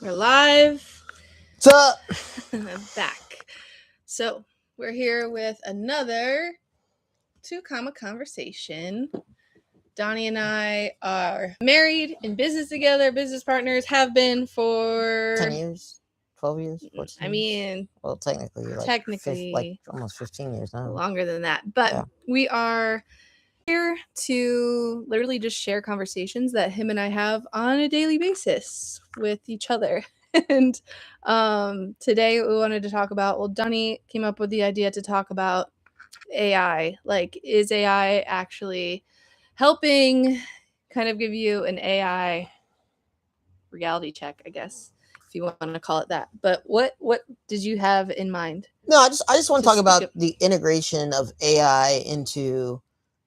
We're live. What's up? Back. So we're here with another two comma conversation. Donnie and I are married in business together, business partners, have been 10 for years? 12 years? 14 I years? mean Well, technically, technically almost 15 years now. longer than that. But Yeah. we are here to literally just share conversations that him and I have on a daily basis with each other. And today we wanted to talk about, well, Donnie came up with the idea to talk about AI. Like, is AI actually helping kind of give you an AI reality check, I guess, if you want to call it that. But what did you have in mind? No, I just want to To talk speak about of the integration of AI into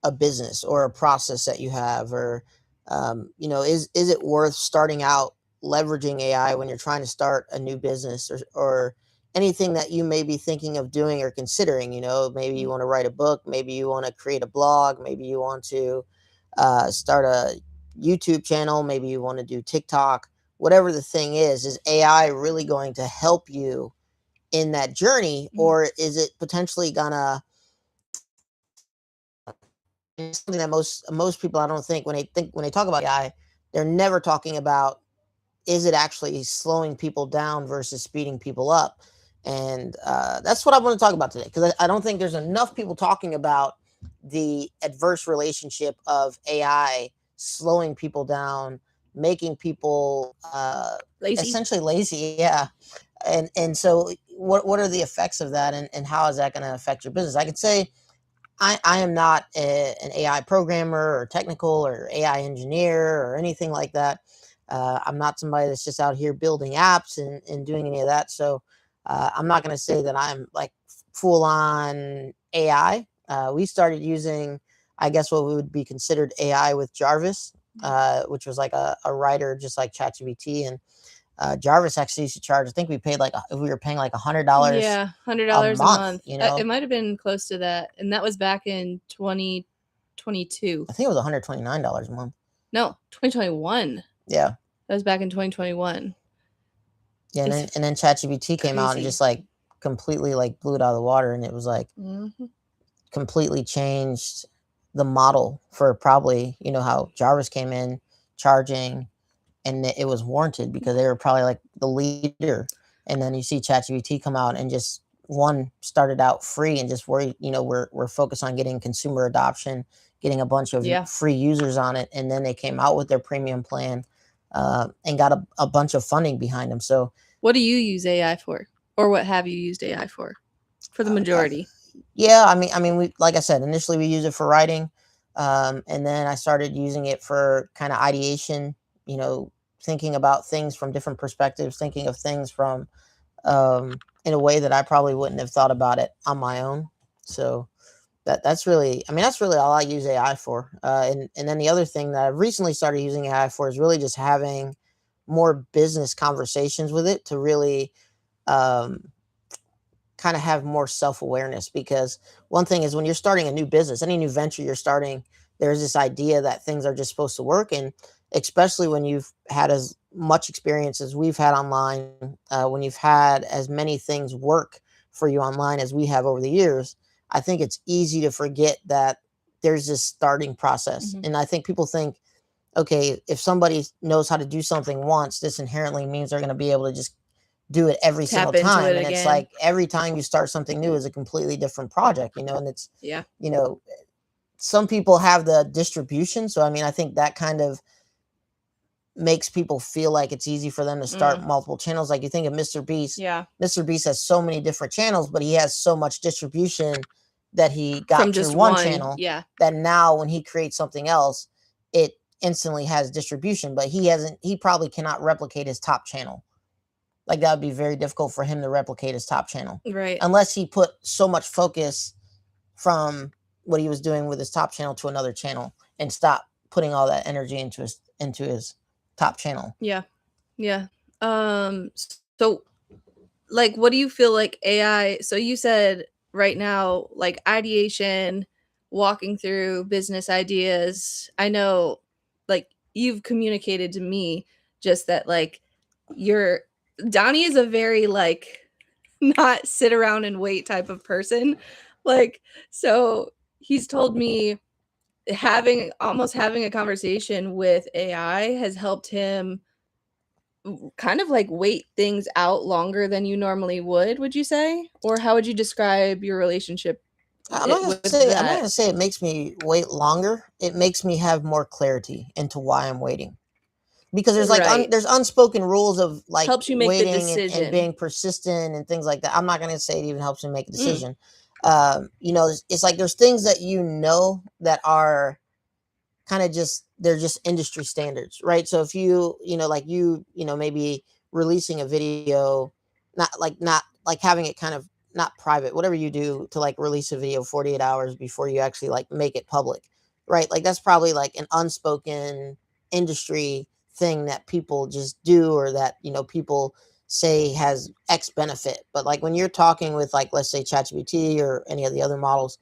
a business or a process that you have, or is it worth starting out leveraging AI when you're trying to start a new business, or anything that you may be thinking of doing or considering? Maybe you want to write a book, maybe you want to create a blog, maybe you want to start a YouTube channel, maybe you want to do TikTok. Whatever the thing is AI really going to help you in that journey, or is it potentially gonna something that most people, I don't think, when they talk about AI, they're never talking about, is it actually slowing people down versus speeding people up? And that's what I want to talk about today, because I don't think there's enough people talking about the adverse relationship of AI slowing people down, making people lazy. essentially lazy. Yeah. And so what are the effects of that, and how is that going to affect your business? I could say I am not an AI programmer or technical or AI engineer or anything like that. I'm not somebody that's just out here building apps and doing any of that. So I'm not going to say that I'm like full on AI. We started using, I guess, what would be considered AI with Jarvis, which was like a writer just like ChatGPT. And Jarvis actually used to charge. I think we were paying like $100 Yeah, a $100 a month. month. It might have been close to that, and that was back in 2022. I think it was $129 a month. No, 2021. Yeah, That was back in 2021. yeah, and then It's ChatGPT came out and crazy. just like completely like blew it out of the water, and it was like Mhm. completely changed the model for probably how Jarvis came in charging, and it was warranted because they were probably like the leader. And then you see ChatGPT come out and just one started out free, and just we're focused on getting consumer adoption, getting a bunch of Yeah. free users on it, and then they came out with their premium plan, and got a bunch of funding behind them. So What do you use AI for? Or what have you used AI for? For the majority. yeah, I mean, we, like I said, initially we use it for writing, and then I started using it for kind of ideation. You know, thinking about things from different perspectives, thinking of things from in a way that I probably wouldn't have thought about it on my own. So that's really, I mean, that's really all I use AI for. And then the other thing that I've recently started using AI for is really just having more business conversations with it to really um, kind of have more self-awareness. Because one thing is, when you're starting a new business, any new venture you're starting, there's this idea that things are just supposed to work. And especially when you've had as much experience as we've had online, when you've had as many things work for you online as we have over the years, I think it's easy to forget that there's this starting process. Mhm. And I think people think, okay, if somebody knows how to do something once, this inherently means they're going to be able to just do it every single Tap into it time. And it's again. like every time you start something new is a completely different project, and it's, Yeah. you know, some people have the distribution. So, I mean, I think that kind of makes people feel like it's easy for them to start Mm. multiple channels. Like, you think of Mr. Beast. Yeah. Mr. Beast has so many different channels, but he has so much distribution that he From got through just one one. channel, Yeah. that now when he creates something else, it instantly has distribution. But he probably cannot replicate his top channel. Like, that would be very difficult for him to replicate his top channel, Right. unless he put so much focus from what he was doing with his top channel to another channel, and stop putting all that energy into his top channel. Yeah. Yeah. So like what do you feel like AI, so you said right now like ideation, walking through business ideas. I know like you've communicated to me just that like you're Donnie is a very like not sit around and wait type of person. Like, so he's told me having a conversation with AI has helped him kind of like wait things out longer than you normally would you say? Or how would you describe your relationship with I'm not that? gonna say it makes me wait longer. It makes me have more clarity into why I'm waiting. Because there's like Right. there's unspoken rules of like Helps you make the waiting and decision. being persistent and things like that. I'm not gonna say it even helps me make a Mm, decision. You know, it's like there's things that you know that are kind of just they're just industry standards, right? So if you know like you know maybe releasing a video, not like having it kind of not private, whatever you do to like release a video 48 hours before you actually like make it public, right? Like that's probably like an unspoken industry thing that people just do, or that you know people say has X benefit. But like when you're talking with like let's say ChatGPT or any of the other models,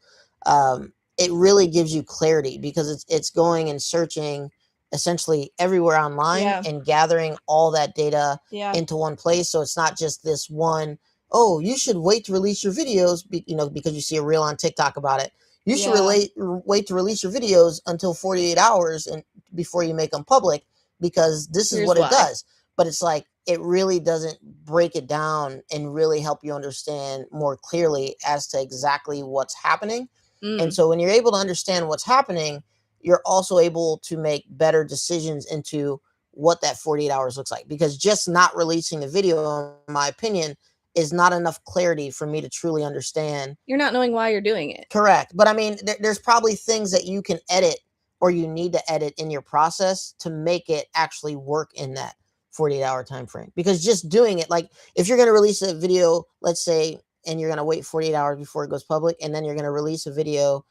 it really gives you clarity because it's going and searching essentially everywhere online yeah. and gathering all that data Yeah. into one place. So it's not just this one, oh, you should wait to release your videos, you know, because you see a reel on TikTok about it. You should Yeah. wait to release your videos until 48 hours and before you make them public, because this is Here's what it why. does. But it's like it really doesn't break it down and really help you understand more clearly as to exactly what's happening. And Mm. so when you're able to understand what's happening, you're also able to make better decisions into what that 48 hours looks like. Because just not releasing the video, in my opinion, is not enough clarity for me to truly understand. You're not knowing why you're doing it. Correct. But I mean, there's probably things that you can edit or you need to edit in your process to make it actually work in that 48-hour time frame. Because just doing it, like if you're going to release a video, let's say, and you're going to wait 48 hours before it goes public, and then you're going to release a video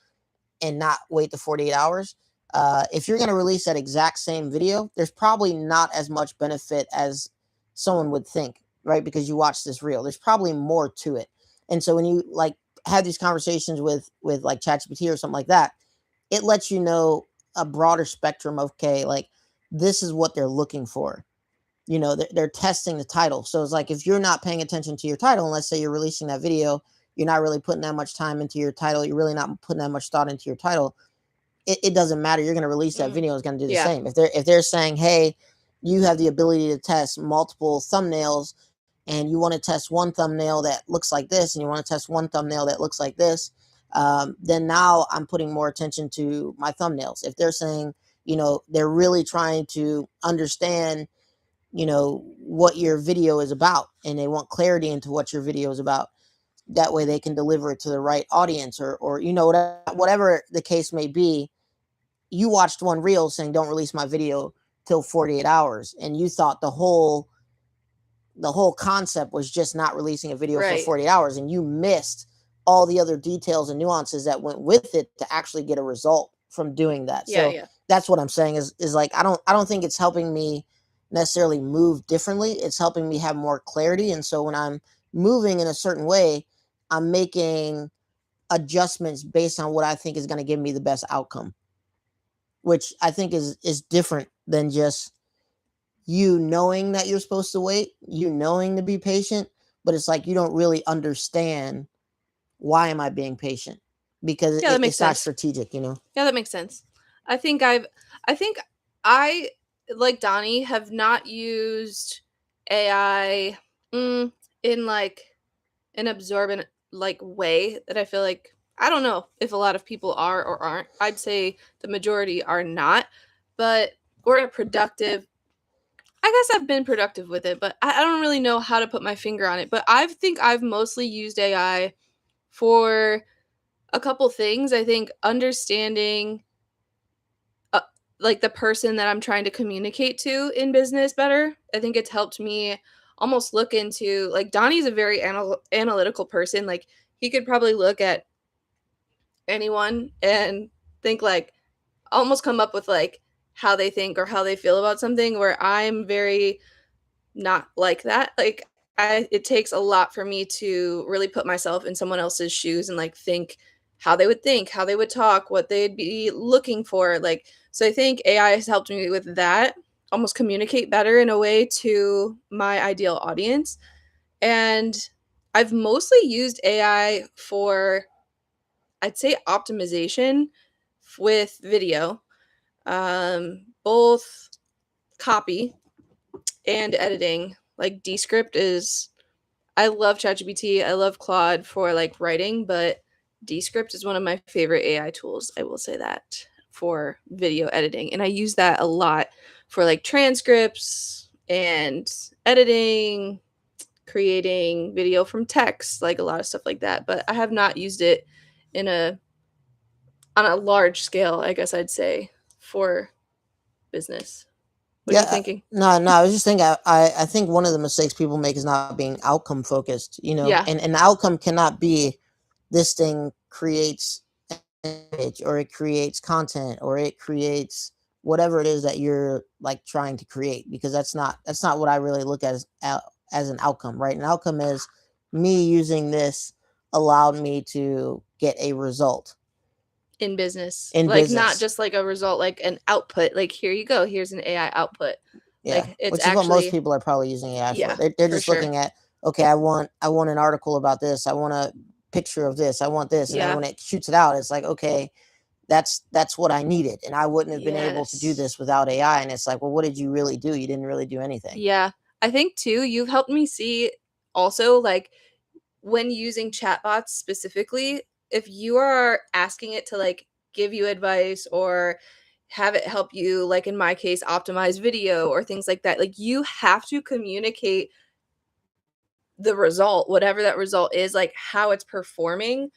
and not wait the 48 hours. If you're going to release that exact same video, there's probably not as much benefit as someone would think, right? Because you watch this reel, there's probably more to it. And so when you like have these conversations with like ChatGPT or something like that, it lets you know a broader spectrum of okay, like this is what they're looking for. You know, they're testing the title. So it's like if you're not paying attention to your title, and let's say you're releasing that video, you're not really putting that much time into your title, you're really not putting that much thought into your title, it doesn't matter. You're going to release that Mm. video, it's going to do the Yeah. same. If they're saying, hey, you have the ability to test multiple thumbnails, and you want to test one thumbnail that looks like this, and you want to test one thumbnail that looks like this, then now I'm putting more attention to my thumbnails. If they're saying, you know, they're really trying to understand, you know, what your video is about, and they want clarity into what your video is about, that way they can deliver it to the right audience, or you know, whatever the case may be. You watched one reel saying don't release my video till 48 hours, and you thought the whole concept was just not releasing a video for Right. 48 hours, and you missed all the other details and nuances that went with it to actually get a result from doing that. Yeah, So yeah. that's what I'm saying is like I don't think it's helping me necessarily move differently. It's helping me have more clarity. And so when I'm moving in a certain way, I'm making adjustments based on what I think is going to give me the best outcome, which I think is different than just you knowing that you're supposed to wait, you knowing to be patient, but it's like you don't really understand why am I being patient, because Yeah, that makes it's not sense. strategic, you know. Yeah, that makes sense. I think I think I, like Donnie, have not used AI in like an absorbent like way that I feel like I don't know if a lot of people are or aren't. I'd say the majority are not, but we're a productive. I guess I've been productive with it, but I don't really know how to put my finger on it. But I think I've mostly used AI for a couple things. I think understanding uh, like the person that I'm trying to communicate to in business better. I think it's helped me almost look into like Donnie's a very analytical person. Like he could probably look at anyone and think like almost come up with like how they think or how they feel about something, where I'm very not like that. Like it takes a lot for me to really put myself in someone else's shoes and like think, how they would talk, what they'd be looking for. Like so I think AI has helped me with that. almost communicate better in a way to my ideal audience. And I've mostly used AI for, I'd say, optimization with video, both copy and editing. Like Descript is, I love ChatGPT. I love Claude for like writing, but Descript is one of my favorite AI tools. I will say that for video editing. And I use that a lot for like transcripts and editing, creating video from text, like a lot of stuff like that. But I have not used it in a on a large scale, I guess I'd say, for business. What are Yeah, you thinking? no, I was just thinking. I think one of the mistakes people make is not being outcome focused. Yeah, And an outcome cannot be this thing creates an image, or it creates content, or it creates whatever it is that you're like trying to create, because that's not what I really look at as an outcome, right? An outcome is me using this allowed me to get a result in business. in Like not business. just like a result, like an output. Like here you go, here's an AI output. Yeah, Like it's which is what most actually, people are probably using AI for. yeah, They're for just sure. looking at, okay, I want an article about this. I want a picture of this. I want this. And then Yeah. when it shoots it out, it's like, okay, that's what I needed. And I wouldn't have been able to do Yes. this without AI. And it's like, well, what did you really do? You didn't really do anything. Yeah. I think too, you've helped me see also like when using chatbots specifically, if you are asking it to like give you advice or have it help you, like in my case, optimize video or things like that, like you have to communicate the result, whatever that result is, like how it's performing,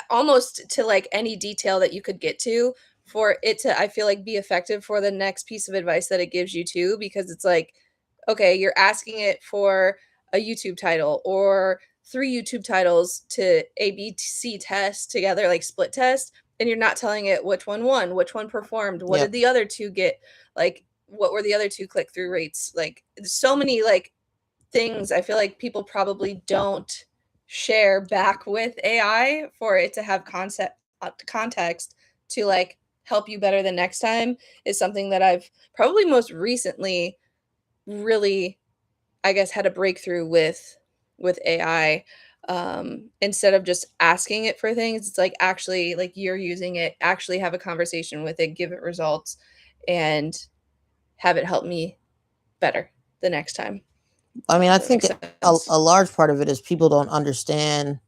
almost to like any detail that you could get to for it to, I feel like, be effective for the next piece of advice that it gives you too, because it's like, okay, you're asking it for a YouTube title or three YouTube titles to ABC test together, like split test, and you're not telling it which one won, which one performed, what did Yep. the other two get, like what were the other two click through rates, like so many like things I feel like people probably don't share back with AI for it to have concept context to like help you better the next time is something that I've probably most recently really, I guess, had a breakthrough with AI. Instead of just asking it for things, it's like actually like you're using it, actually have a conversation with it, give it results, and have it help me better the next time. I mean, I If that think makes sense. a large part of it is people don't understand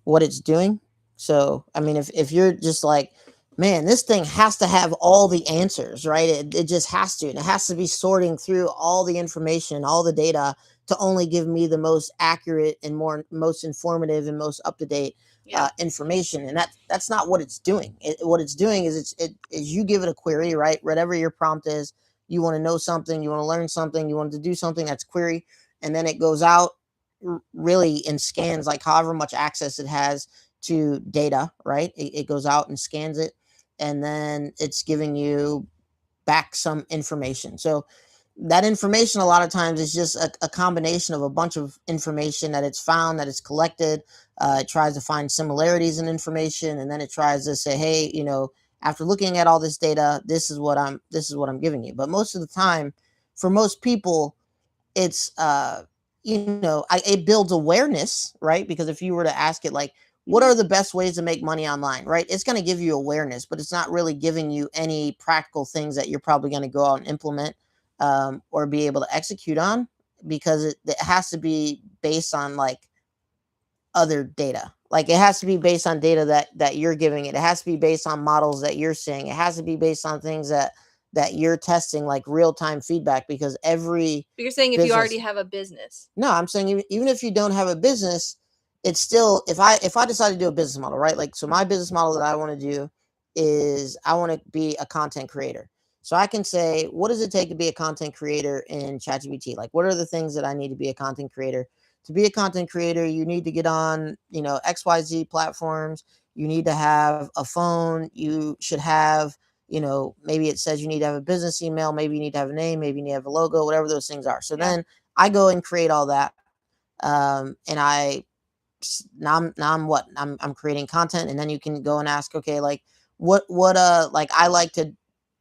what it's doing. So, I mean, if you're just like, man, this thing has to have all the answers, right? It just has to. And it has to be sorting through all the information, all the data to only give me the most accurate and most informative and most up to date Yeah. information. And that's not what it's doing. What it's doing is it is you give it a query, right? Whatever your prompt is, you want to know something, you want to learn something, you want to do something. That's query, and then it goes out really and scans like however much access it has to data, right? It goes out and scans it, and then it's giving you back some information. So that information a lot of times is just a combination of a bunch of information that it's found, that it's collected. It tries to find similarities in information, and then it tries to say, hey, after looking at all this data, this is what I'm giving you. But most of the time, for most people, it's it builds awareness, right? Because if you were to ask it like, what Yeah. are the best ways to make money online, right, it's going to give you awareness, but it's not really giving you any practical things that you're probably going to go out and implement, or be able to execute on, because it has to be based on like other data. Like it has to be based on data that you're giving it. It has to be based on models that you're seeing. It has to be based on things that you're testing, like real time feedback, because every But you're saying if you already business. have a business. No, I'm saying even if you don't have a business, it's still, if I decide to do a business model, right? Like, so my business model that I want to do is I want to be a content creator. So I can say, what does it take to be a content creator in ChatGPT? Like, what are the things that I need to be a content creator? To be a content creator, you need to get on, XYZ platforms. You need to have a phone. You should have, maybe it says you need to have a business email. Maybe you need to have a name. Maybe you need to have a logo, whatever those things are. So Yeah. then I go and create all that. And now I'm creating content, and then you can go and ask, okay, like what like I like to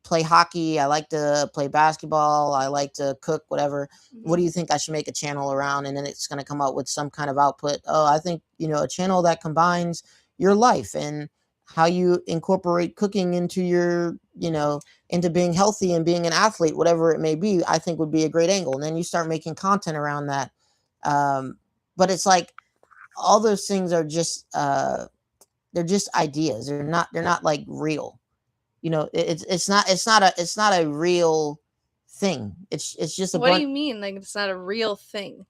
play hockey, I like to play basketball, I like to cook, whatever. What do Mhm. you think I should make a channel around? And then it's going to come up with some kind of output. Oh, I think, a channel that combines your life and how you incorporate cooking into into being healthy and being an athlete, whatever it may be, I think would be a great angle. And then you start making content around that. Um, but it's like all those things are just, they're just ideas. They're not like real. It's not a real thing. It's just a What do bunch. you mean? Like it's not a real thing?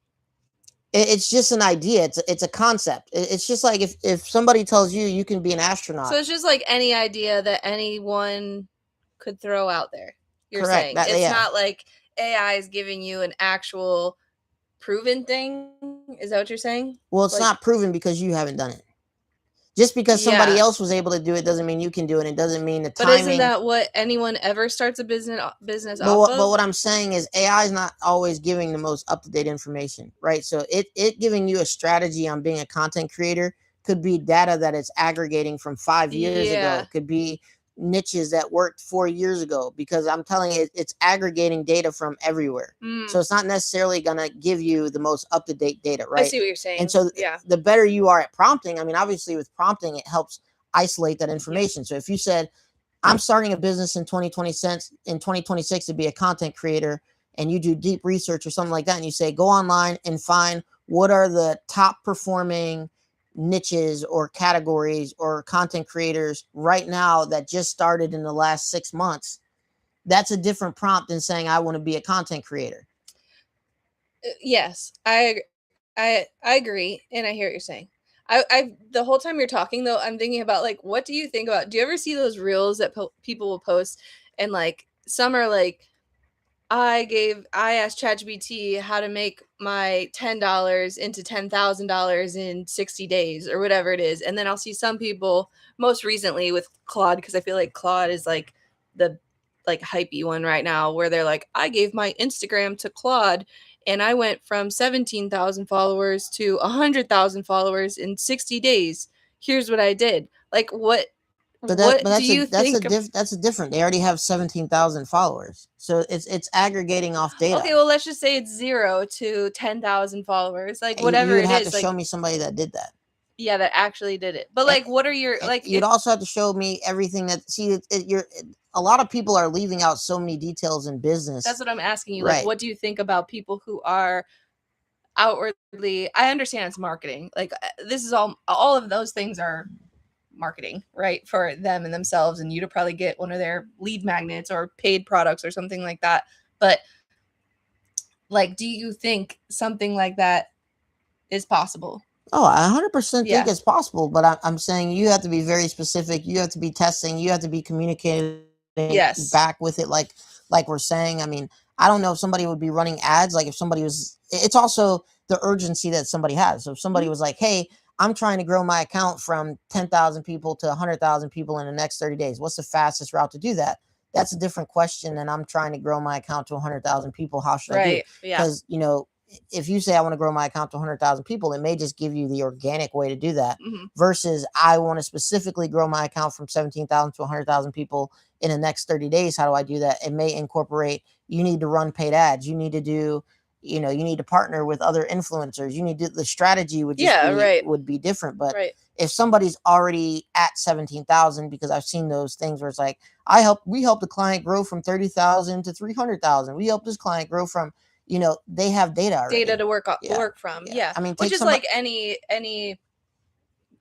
It's just an idea. It's a concept. It's just like if somebody tells you you can be an So astronaut. it's just like any idea that anyone could throw out there. You're Correct. saying That it's yeah. not like AI is giving you an actual proven thing. Is that what you're saying? Well, it's Like, not proven because you haven't done it. Just because somebody yeah. else was able to do it doesn't mean you can do it. It doesn't mean the But isn't timing. that what anyone ever starts a business But off what of? I'm saying is AI is not always giving the most up to date information, right? So it giving you a strategy on being a content creator could be data that it's aggregating from 5 years ago. Yeah. It could be niches that worked 4 years ago, because I'm telling you, it's aggregating data from everywhere. So Mm, it's not necessarily going to give you the most up to date data, I right? see what you're And saying. so Yeah. the better you are at prompting, I mean, obviously with prompting, it helps isolate that Yeah. information. So if you said, I'm starting a business in 2026 to be a content creator, and you do deep research or something like that, and you say go online and find what are the top performing niches or categories or content creators right now that just started in the last 6 months. That's a different prompt than saying I want to be a content creator. Yes, I agree, and I hear what you're saying. I the whole time you're talking though, I'm thinking about like, what do you think about? Do you ever see those reels that people will post, and like some are like, I asked ChatGPT how to make my $10 into $10,000 in 60 days or whatever it is, and then I'll see some people most recently with Claude, because I feel like Claude is like the like hypey one right now, where they're like, I gave my Instagram to Claude and I went from 17,000 followers to 100,000 followers in 60 days. Here's what I did. Like But what do you think? that's a different. They already have 17,000 followers, so it's aggregating off Okay, data. well, let's just say it's 0 to 10,000 followers, like, You whatever would it have to is, show like, me somebody that did that. yeah, that actually did it. But, And, like, what are your and like, you'd also have to show me everything that, see, a lot of people are leaving out so many details in business, that's what I'm asking you, like, right? what do you think about people who are outwardly I understand it's marketing, like, this is all of those things are marketing, right, for them and themselves, and you to probably get one of their lead magnets or paid products or something like that, but, like, do you think something like that is possible? Oh, I 100% think Yeah. it's possible, but I'm saying you have to be very specific. You have to be testing. You have to be communicating Yes. back with it, like we're saying. I mean, I don't know if somebody would be running ads. Like if somebody was, it's also the urgency that somebody has. So if somebody Mhm. was like, "Hey, I'm trying to grow my account from 10,000 people to 100,000 people in the next 30 days. What's the fastest route to do that?" That's a different question than I'm trying to grow my account to 100,000 people. How should I do it? Right, yeah. Because if you say I want to grow my account to 100,000 people, it may just give you the organic way to do that. Mhm. Versus I want to specifically grow my account from 17,000 to 100,000 people in the next 30 days. How do I do that? It may incorporate, you need to run paid ads. You need to do, you need to partner with other influencers. You need to, the strategy would just Yeah, be, right, would be different. But right. if somebody's already at 17,000, because I've seen those things where it's like, we helped the client grow from 30,000 to 300,000. We helped this client grow from, they have data Data already. to Yeah. work from, Yeah. yeah, I mean, which take is somebody. like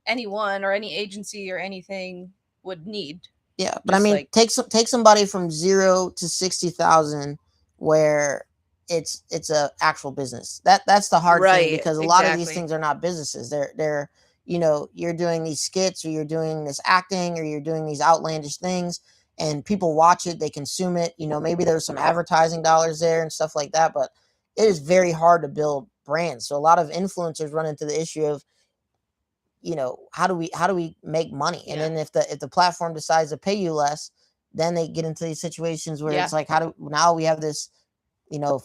anyone or any agency or anything would need, Yeah, but I just mean, like take somebody from 0 to 60,000, where it's a actual business. That's the hard thing, right, because a lot of these exactly. things are not businesses. They're you're doing these skits, or you're doing this acting, or you're doing these outlandish things, and people watch it, they consume it. Maybe there's some advertising dollars there and stuff like that, but it is very hard to build brands. So a lot of influencers run into the issue of, how do we make money? And Yeah, then if the platform decides to pay you less, then they get into these situations where yeah, it's like, how do now we have this,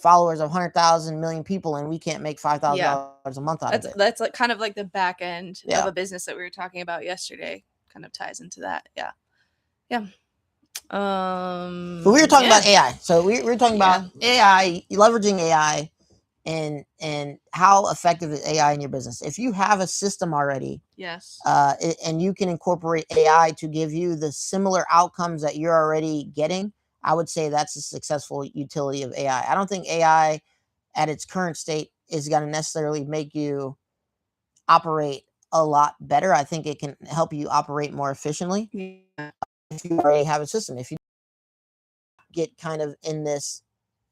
followers of 100,000 million people, and we can't make five thousand yeah. dollars a month out of That's it. that's like kind of like the back end of Yeah. a business that we were talking about yesterday, kind of ties into that. Yeah, yeah. But we were talking Yeah. about AI. So we were talking about Yeah. AI, leveraging AI, and how effective is AI in your business. If you have a system already, Yes. and you can incorporate AI to give you the similar outcomes that you're already getting, I would say that's a successful utility of AI. I don't think AI at its current state is going to necessarily make you operate a lot better. I think it can help you operate more efficiently Yeah. if you already have a system. If you get kind of in this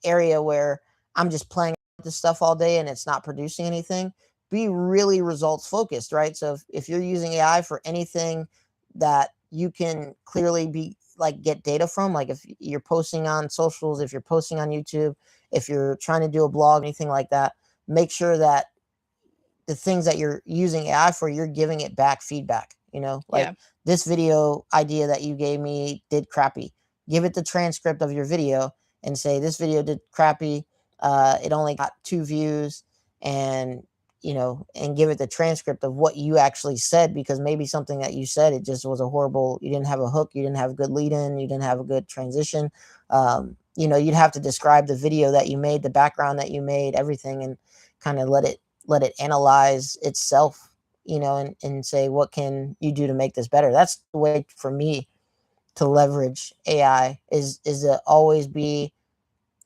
area where I'm just playing with this stuff all day and it's not producing anything, be really results focused, right? So if you're using AI for anything that you can clearly be like get data from, like if you're posting on socials, if you're posting on YouTube, if you're trying to do a blog, anything like that, make sure that the things that you're using AI for, you're giving it back feedback. Like Yeah. this video idea that you gave me did crappy. Give it the transcript of your video and say, this video did crappy. It only got 2 views, and and give it the transcript of what you actually said, because maybe something that you said, it just was a horrible, you didn't have a hook, you didn't have a good lead in, you didn't have a good transition. You'd have to describe the video that you made, the background that you made, everything, and kind of let it analyze itself, and say, what can you do to make this better? That's the way for me to leverage AI, is to always be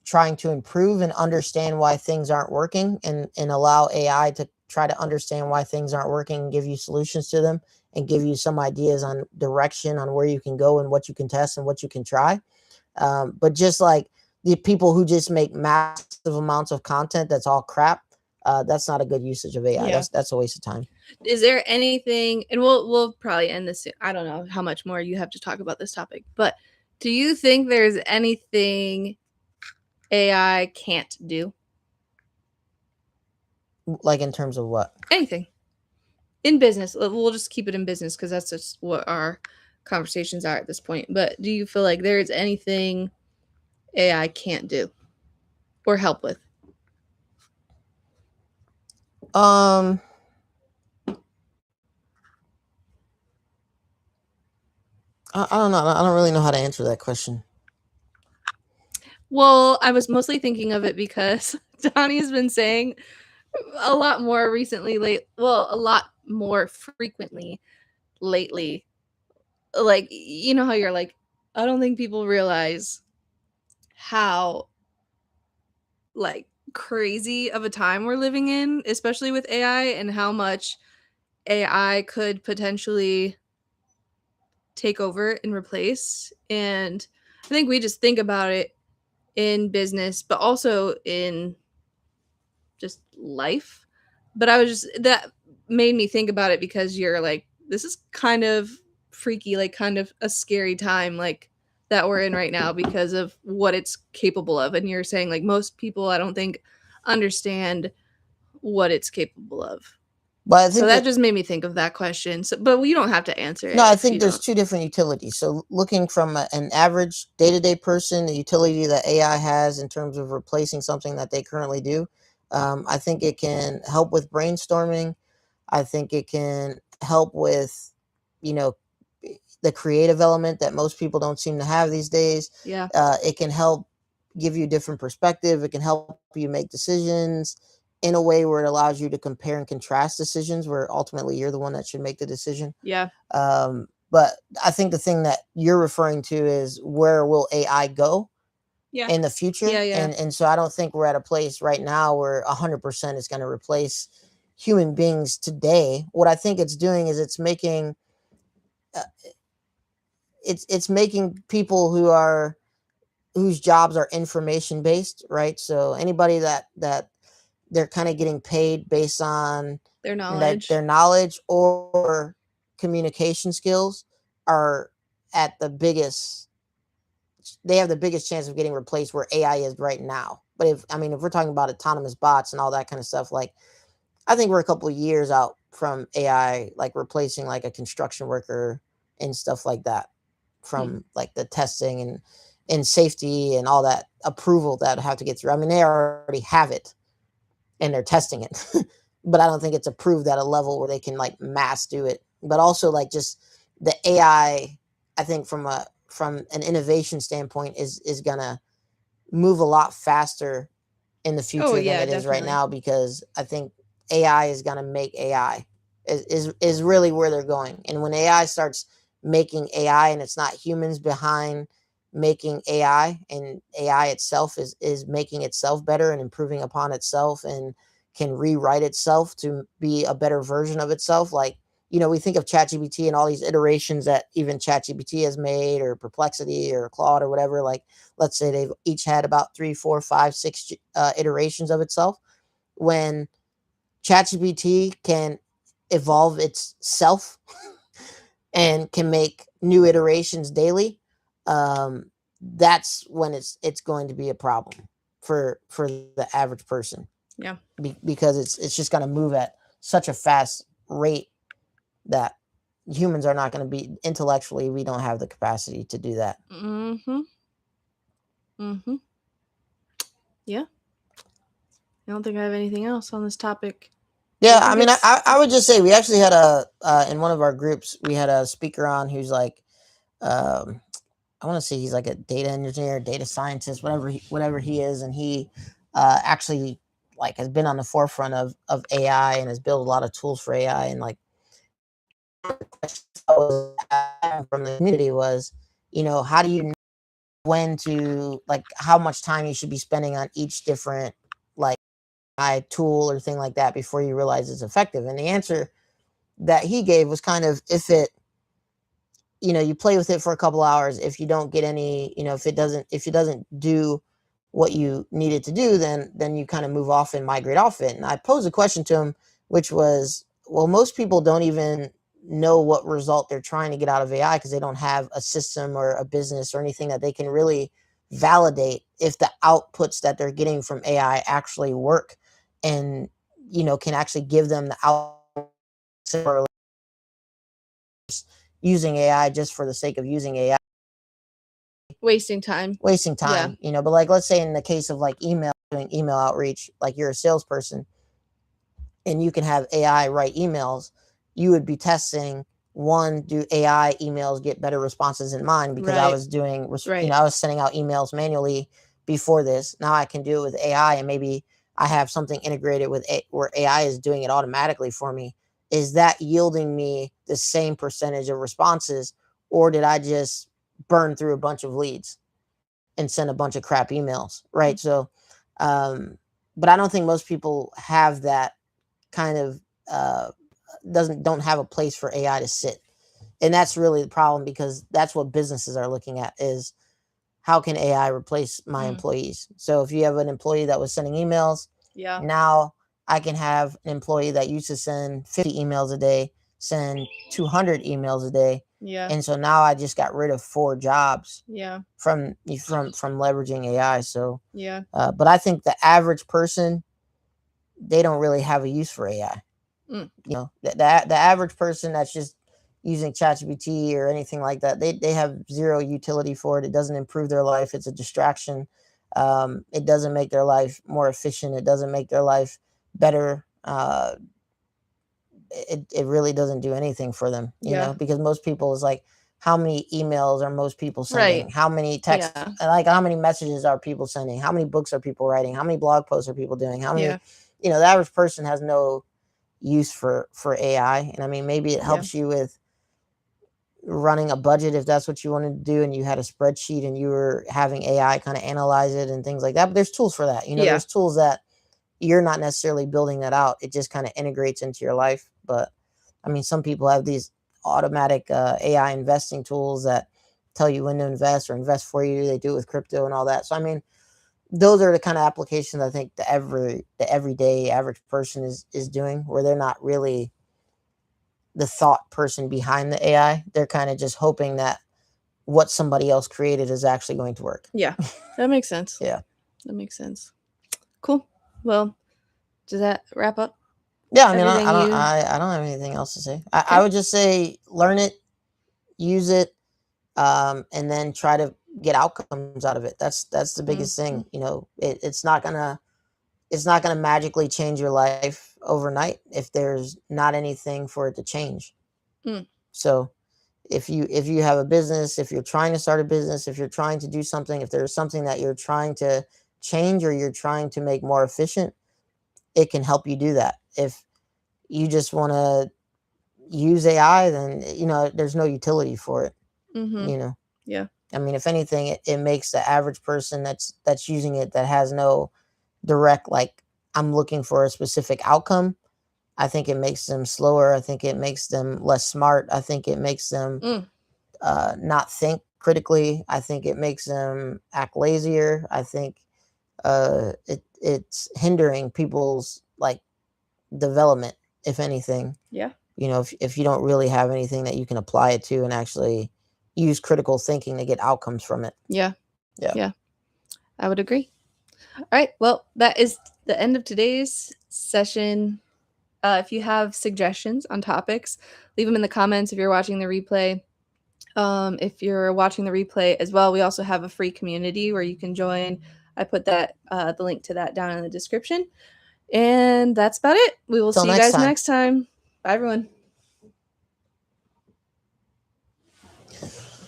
trying to improve and understand why things aren't working, and allow AI to try to understand why things aren't working and give you solutions to them, and give you some ideas on direction on where you can go and what you can test and what you can try. But just like the people who just make massive amounts of content that's all crap, that's not a good usage of AI. Yeah. That's a waste of time. Is there anything, and we'll probably end this soon. I don't know how much more you have to talk about this topic, but do you think there's anything AI can't do? Like in terms of what? Anything in business. We'll just keep it in business because that's just what our conversations are at this point. But do you feel like there is anything AI can't do or help with? Um, I don't know. I don't really know how to answer that question. Well, I was mostly thinking of it because Donnie's been saying a lot more recently, a lot more frequently lately. Like, you know how you're like, I don't think people realize how like crazy of a time we're living in, especially with AI, and how much AI could potentially take over and replace. And I think we just think about it in business, but also in just life. But that made me think about it because you're like, this is kind of freaky, like kind of a scary time, like that we're in right now because of what it's capable of. And you're saying like most people, I don't think, understand what it's capable of. But I So think that that just made me think of that question. So, but you don't have to answer No, it I if think you there's don't. two different utilities. So looking from an average day-to-day person, the utility that AI has in terms of replacing something that they currently do, I think it can help with brainstorming. I think it can help with, you know, the creative element that most people don't seem to have these days. Yeah. It can help give you a different perspective. It can help you make decisions in a way where it allows you to compare and contrast decisions, where ultimately you're the one that should make the decision. Yeah. But I think the thing that you're referring to is, where will AI go Yeah. in the future? Yeah. Yeah. And so I don't think we're at a place right now where 100% is going to replace human beings today. What I think it's doing is it's making uh, it's making people whose jobs are information based, right? So anybody that they're kind of getting paid based on Their knowledge. their knowledge or communication skills are at the biggest they have the biggest chance of getting replaced where AI is right now. But if we're talking about autonomous bots and all that kind of stuff, like, I think we're a couple of years out from AI like replacing like a construction worker and stuff like that, Hmm. from like the testing and safety and all that approval that have to get through. I mean, they already have it and they're testing it. But I don't think it's approved at a level where they can like mass do it. But also like just the AI, I think from an innovation standpoint is gonna move a lot faster in the Oh future than yeah, it is right definitely. now, because I think AI is gonna make AI is really where they're going. And when AI starts making AI and it's not humans behind making AI, and AI itself is making itself better and improving upon itself and can rewrite itself to be a better version of itself. Like, we think of ChatGPT and all these iterations that even ChatGPT has made, or Perplexity or Claude or whatever. Like, let's say they've each had about 3, 4, 5, 6 iterations of itself. When ChatGPT can evolve itself and can make new iterations daily, that's when it's going to be a problem for the average person. Yeah. Because it's just going to move at such a fast rate that humans are not going to be intellectually. We don't have the capacity to do that. Mm-hmm. Mm-hmm. Yeah. I don't think I have anything else on this topic. I Yeah, I think mean, it's I would just say we actually had a in one of our groups, we had a speaker on who's like, um, I want to say he's like a data engineer, data scientist, whatever he is, and he actually like has been on the forefront of AI and has built a lot of tools for AI. And like, from the community was, how do you know when to, like, how much time you should be spending on each different like AI tool or thing like that before you realize it's effective? And the answer that he gave was kind of, if it, you play with it for a couple hours, if you don't get any, if it doesn't do what you need it to do, then you kind of move off and migrate off it. And I posed a question to him, which was, well, most people don't even know what result they're trying to get out of AI, because they don't have a system or a business or anything that they can really validate if the outputs that they're getting from AI actually work, and can actually give them the output, using AI just for the sake of using AI, wasting time. wasting Yeah. time. But like, let's say in the case of like email, doing email outreach, like you're a salesperson and you can have AI write emails, you would be testing, one, do AI emails get better responses than mine? Because I Right. was doing, Right. I was sending out emails manually before this. Now I can do it with AI, and maybe I have something integrated with where AI is doing it automatically for me. Is that yielding me the same percentage of responses, or did I just burn through a bunch of leads and send a bunch of crap emails? Right. So, but I don't think most people have that kind of don't have a place for AI to sit. And that's really the problem, because that's what businesses are looking at, is how can AI replace my Mm. employees? So if you have an employee that was sending emails, Yeah. now I can have an employee that used to send 50 emails a day send 200 emails a day. Yeah. And so now I just got rid of 4 jobs Yeah. from leveraging AI. So, Yeah. but I think the average person, they don't really have a use for AI. Mm. The average person that's just using ChatGPT or anything like that, they have zero utility for it. It doesn't improve their life. It's a distraction. It doesn't make their life more efficient. It doesn't make their life better. It really doesn't do anything for them, Yeah. because most people is like, how many emails are most people Right. sending? How many texts, Yeah. like how many messages are people sending? How many books are people writing? How many blog posts are people doing? How Yeah. many, the average person has no use for AI. And I mean, maybe it Yeah. helps you with running a budget if that's what you wanted to do, and you had a spreadsheet and you were having AI kind of analyze it and things like that. But there's tools for that. Yeah. There's tools that you're not necessarily building that out. It just kind of integrates into your life. But I mean, some people have these automatic AI investing tools that tell you when to invest or invest for you. They do it with crypto and all that. So I mean, those are the kind of applications I think the everyday average person is doing, where they're not really the thought person behind the AI. They're kind of just hoping that what somebody else created is actually going to work. Yeah. That makes sense. Yeah. That makes sense. Cool. Well, does that wrap up Yeah. I mean, everything you? I don't have anything else to say. I Okay. would just say learn it, use it, and then try to get outcomes out of it. That's the biggest Mm-hmm. thing. It's not gonna magically change your life overnight if there's not anything for it to change. Mm. So if you have a business, if you're trying to start a business, if you're trying to do something, if there's something that you're trying to change or you're trying to make more efficient, it can help you do that. If you just want to use AI, then there's no utility for it. Mhm. You know, Yeah. I mean, if anything, it makes the average person that's using it, that has no direct, like, I'm looking for a specific outcome. I think it makes them slower. I think it makes them less smart. I think it makes them Mm. not think critically. I think it makes them act lazier. I think it's hindering people's, like, development, if anything. Yeah. If you don't really have anything that you can apply it to and actually use critical thinking to get outcomes from it. Yeah. Yeah. Yeah. I would agree. All right. Well, that is the end of today's session. If you have suggestions on topics, leave them in the comments if you're watching the replay. If you're watching the replay as well, we also have a free community where you can join. I put that the link to that down in the description. And that's about it. We will Till see you next guys time. next time. Bye, everyone.